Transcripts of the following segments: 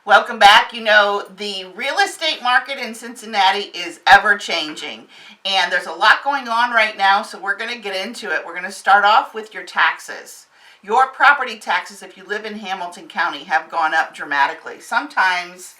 Welcome back. You know, the real estate market in Cincinnati is ever changing, and there's a lot going on right now, so we're going to get into it. We're going to start off with your taxes. Your property taxes, if you live in Hamilton County, have gone up dramatically. Sometimes,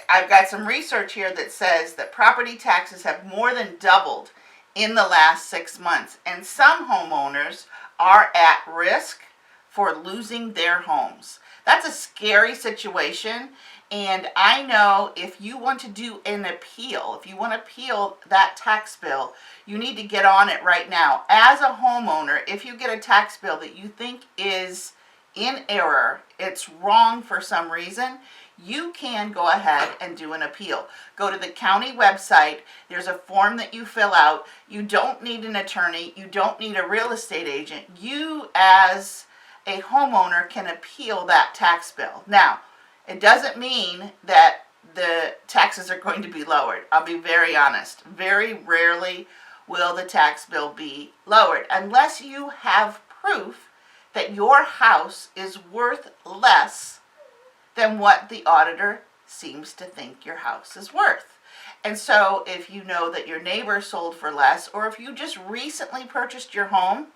I've got some research here that says that property taxes have more than doubled in the last 6 months, and some homeowners are at risk for losing their homes. That's a scary situation, and I know if you want to do an appeal, if you want to appeal that tax bill, you need to get on it right now. As a homeowner, if you get a tax bill that you think is in error, it's wrong for some reason, you can go ahead and do an appeal. Go to the county website. There's a form that you fill out. You don't need an attorney. You don't need a real estate agent. You, as a homeowner, can appeal that tax bill. Now, it doesn't mean that the taxes are going to be lowered. I'll be very honest. Very rarely will the tax bill be lowered unless you have proof that your house is worth less than what the auditor seems to think your house is worth. And so if you know that your neighbor sold for less, or if you just recently purchased your home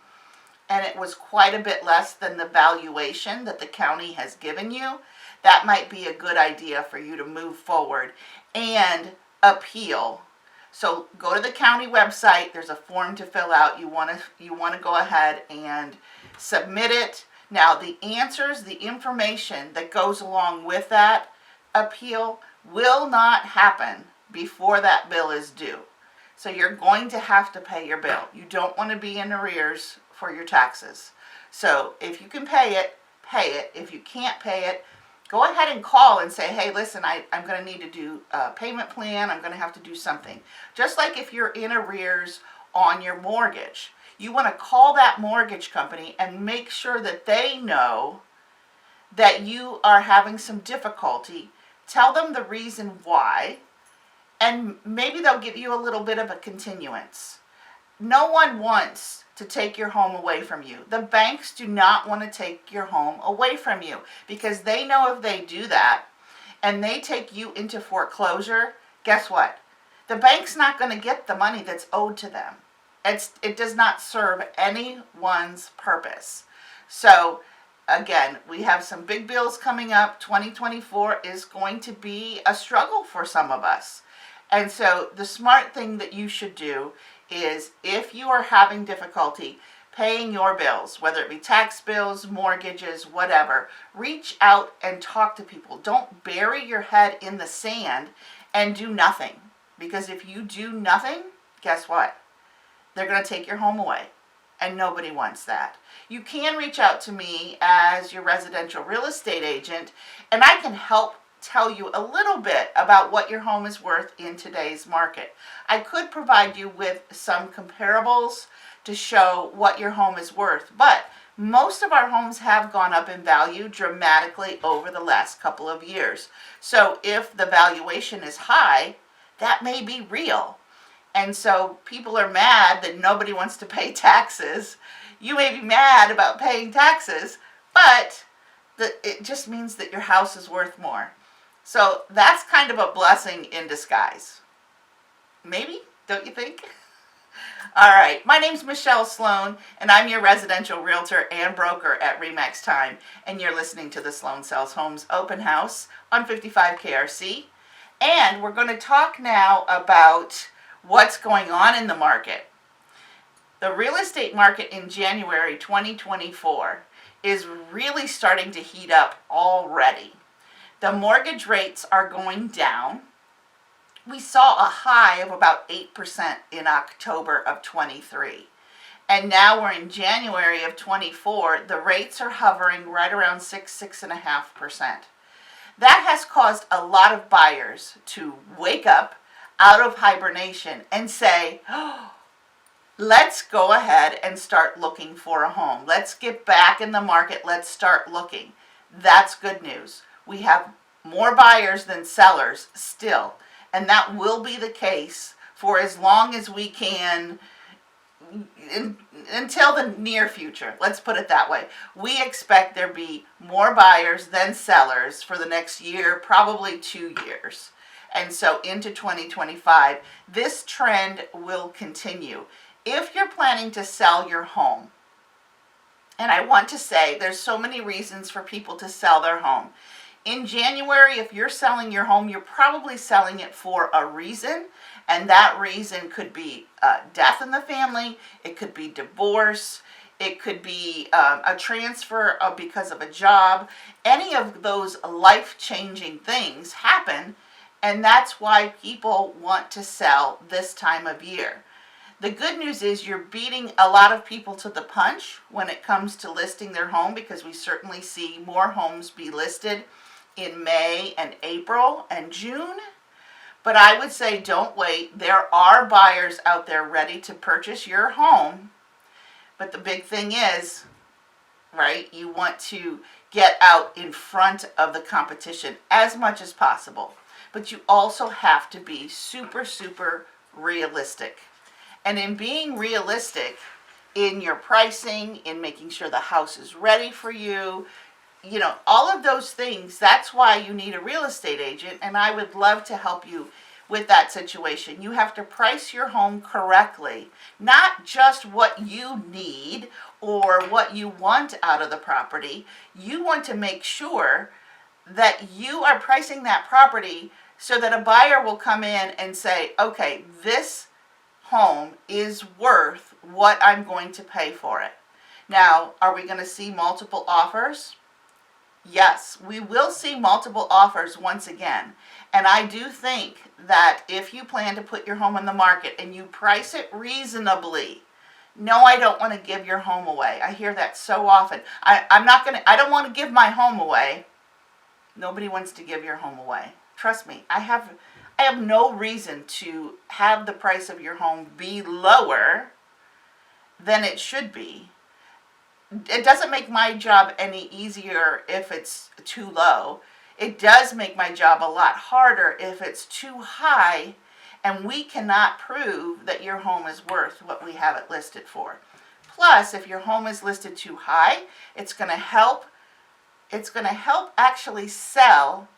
and it was quite a bit less than the valuation that the county has given you, that might be a good idea for you to move forward and appeal. So go to the county website. There's a form to fill out. You want to go ahead and submit it. Now, the answers, the information that goes along with that appeal will not happen before that bill is due. So you're going to have to pay your bill. You don't want to be in arrears for your taxes. So if you can pay it, pay it. If you can't pay it, go ahead and call and say, hey, listen, I'm going to need to do a payment plan. I'm going to have to do something. Just like if you're in arrears on your mortgage. You want to call that mortgage company and make sure that they know that you are having some difficulty. Tell them the reason why, and maybe they'll give you a little bit of a continuance. No one wants to take your home away from you. The banks do not want to take your home away from you because they know if they do that and they take you into foreclosure, guess what? The bank's not going to get the money that's owed to them. It does not serve anyone's purpose. So again, we have some big bills coming up. 2024 is going to be a struggle for some of us. And so the smart thing that you should do is, if you are having difficulty paying your bills, whether it be tax bills, mortgages, whatever, reach out and talk to people. Don't bury your head in the sand and do nothing. Because if you do nothing, guess what? They're going to take your home away, and nobody wants that. You can reach out to me as your residential real estate agent, and I can help tell you a little bit about what your home is worth in today's market. I could provide you with some comparables to show what your home is worth, but most of our homes have gone up in value dramatically over the last couple of years. So if the valuation is high, that may be real. And so people are mad that nobody wants to pay taxes. You may be mad about paying taxes, but it just means that your house is worth more. So that's kind of a blessing in disguise. Maybe, don't you think? All right, my name's Michelle Sloan, and I'm your residential realtor and broker at RE/MAX Time, and you're listening to the Sloan Sells Homes Open House on 55 KRC. And we're going to talk now about what's going on in the market. The real estate market in January 2024 is really starting to heat up already. The mortgage rates are going down. We saw a high of about 8% in October of 23. And now we're in January of 24. The rates are hovering right around 6.5%. That has caused a lot of buyers to wake up out of hibernation and say, oh, let's go ahead and start looking for a home. Let's get back in the market. Let's start looking. That's good news. We have more buyers than sellers still, and that will be the case for as long as we can, until the near future, let's put it that way. We expect there be more buyers than sellers for the next year, probably 2 years. And so into 2025, this trend will continue. If you're planning to sell your home, and I want to say there's so many reasons for people to sell their home. In January, if you're selling your home, you're probably selling it for a reason, and that reason could be death in the family, it could be divorce, it could be a transfer because of a job. Any of those life-changing things happen, and that's why people want to sell this time of year. The good news is you're beating a lot of people to the punch when it comes to listing their home, because we certainly see more homes be listed in May and April and June. But I would say don't wait. There are buyers out there ready to purchase your home. But the big thing is, right, you want to get out in front of the competition as much as possible. But you also have to be super, super realistic. And in being realistic in your pricing, in making sure the house is ready for you, you know, all of those things, that's why you need a real estate agent, and I would love to help you with that situation. You have to price your home correctly, not just what you need or what you want out of the property. You want to make sure that you are pricing that property so that a buyer will come in and say, okay, this home is worth what I'm going to pay for it. Now, are we going to see multiple offers? Yes, we will see multiple offers once again. And I do think that if you plan to put your home on the market and you price it reasonably, no, I don't want to give your home away. I hear that so often. I don't want to give my home away. Nobody wants to give your home away. Trust me, I have no reason to have the price of your home be lower than it should be. It doesn't make my job any easier if it's too low. It does make my job a lot harder if it's too high and we cannot prove that your home is worth what we have it listed for. Plus, if your home is listed too high, it's going to help actually sell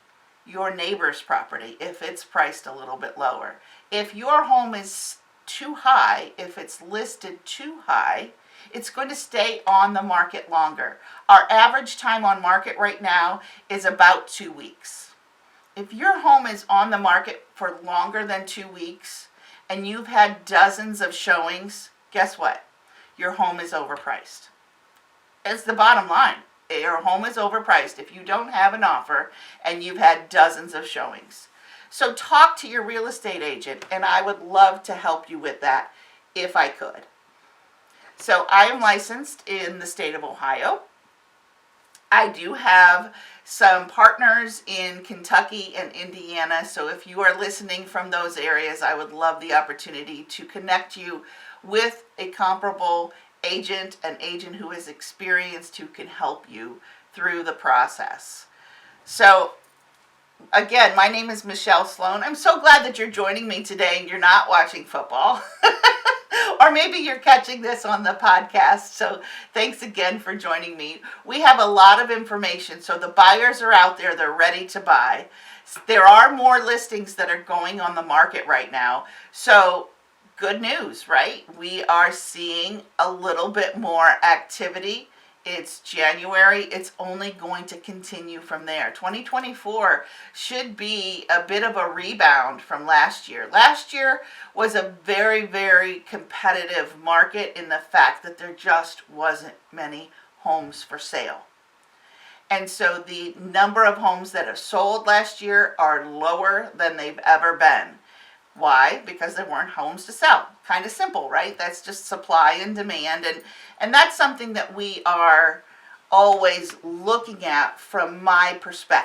your neighbor's property if it's priced a little bit lower. If your home is too high, if it's listed too high, it's going to stay on the market longer. Our average time on market right now is about 2 weeks. If your home is on the market for longer than 2 weeks and you've had dozens of showings, guess what? Your home is overpriced. It's the bottom line. Your home is overpriced if you don't have an offer and you've had dozens of showings. So talk to your real estate agent, and I would love to help you with that if I could. So I am licensed in the state of Ohio. I do have some partners in Kentucky and Indiana, so if you are listening from those areas, I would love the opportunity to connect you with a comparable agent, an agent who is experienced, who can help you through the process. So again, my name is Michelle Sloan. I'm so glad that you're joining me today and you're not watching football. Or maybe you're catching this on the podcast. So thanks again for joining me. We have a lot of information. So the buyers are out there. They're ready to buy. There are more listings that are going on the market right now. So good news, right? We are seeing a little bit more activity. It's January. It's only going to continue from there. 2024 should be a bit of a rebound from last year. Last year was a very, very competitive market in the fact that there just wasn't many homes for sale. And so the number of homes that have sold last year are lower than they've ever been. Why? Because there weren't homes to sell. Kind of simple, right? That's just supply and demand. And that's something that we are always looking at from my perspective.